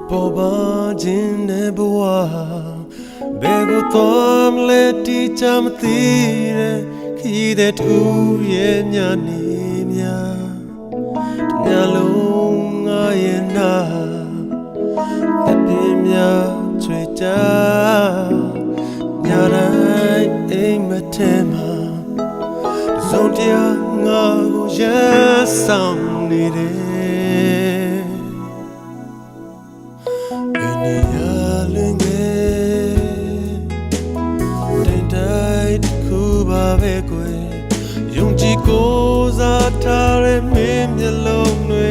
ပေါ်ပါခြင်းနဲ့ဘဝဘယ်ကိုသွားမလဲတိကျမသိတဲ့ခီးတဲ့တူရဲ့ညနေများညလုံးငါရဲ့နာတပြင်းများချွေကြညတိုင်းအိမ်မထဲမှာစုံတရားငါကိုရဆောင်နေတယ်ပဲကွယ်ယုံကြည်ကိုးစားထားတဲ့မင်းမျက်လုံးတွေ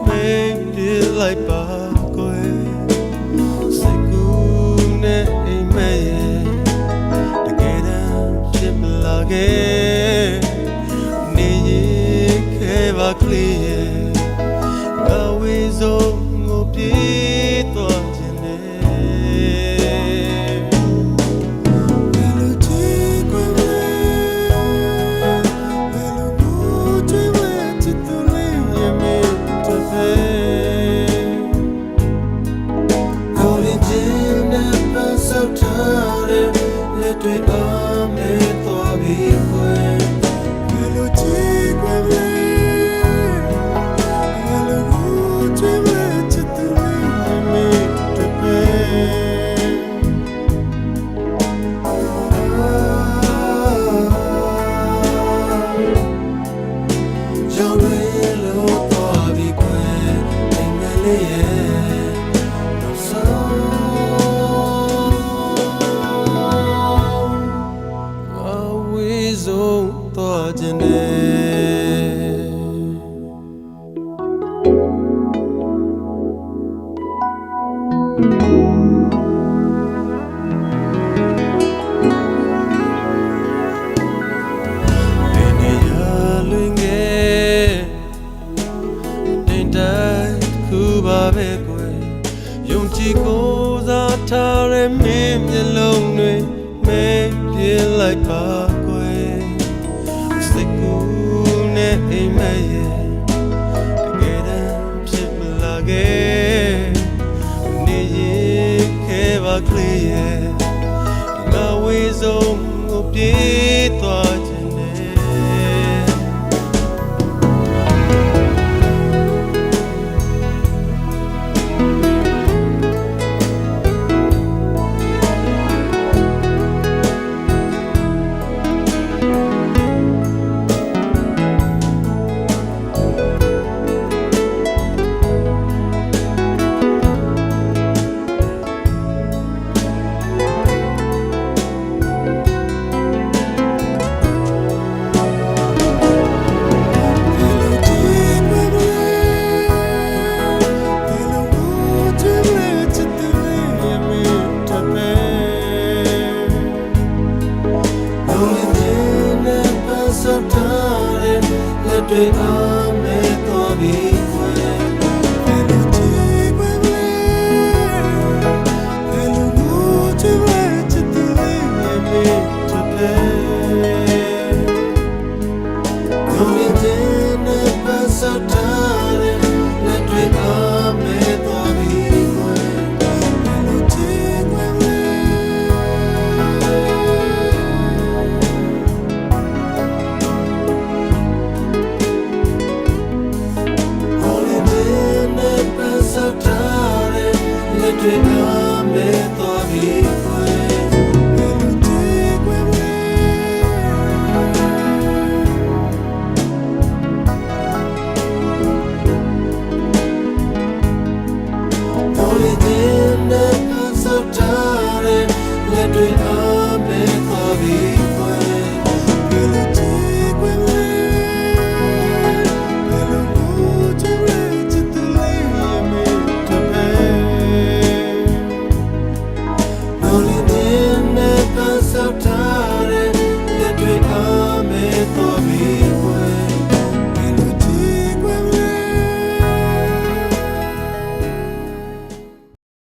မိတ်ပြလိုက်ပါကွယ်စိတ်ကူးနဲ့အိမ်မက်ရဲ့တကယ်တမ်းဖြစ်မလာခဲ့နေရင်ခဲပါကလေးရဲ့ငါဝေဆုံးကိုပြေးသွားခြင်းနဲ့တွေအားမဲသွားပြီးခွေဘယ်လိုကြည့်ခွေဘယ်လိုကြည့်ဝဲချစ်သူလေးမေတပယ်ကြောင့်လည်းလို့သွားပြီးခွေအိမ်မလေးရဲ့သွားခြင်းနဲ့ဒီနေ့ရလွင်ခဲ့တင်တိုင်းခုပါပဲကွယ်ယုံကြည်ကိုးစားထားတဲ့မင်းမျက်လုံးတွေမိတ်ပြလိုက်ပါအိမ်မက်ရဲ့တကယ်တမ်းဖြစ်မလာခဲ့နေရင်ခဲပါကလေးရဲ့ငါဝေဆုံးကိုပြေးသွားခြင်းနဲ့တွေအားမဲသွားပြီးခွေဘယ်လိုကြည့်ခွေဘယ်လိုငိုချင်ဝဲချစ်သူလေးရဲ့မေတပယ်ယုံရင်နဲ့ပတ်စပ်ထားတဲ့လက်တွေအားမဲသွားပြီးခွေဘယ်လိုကြည့်ခွေတွေအားမဲသွားပြီး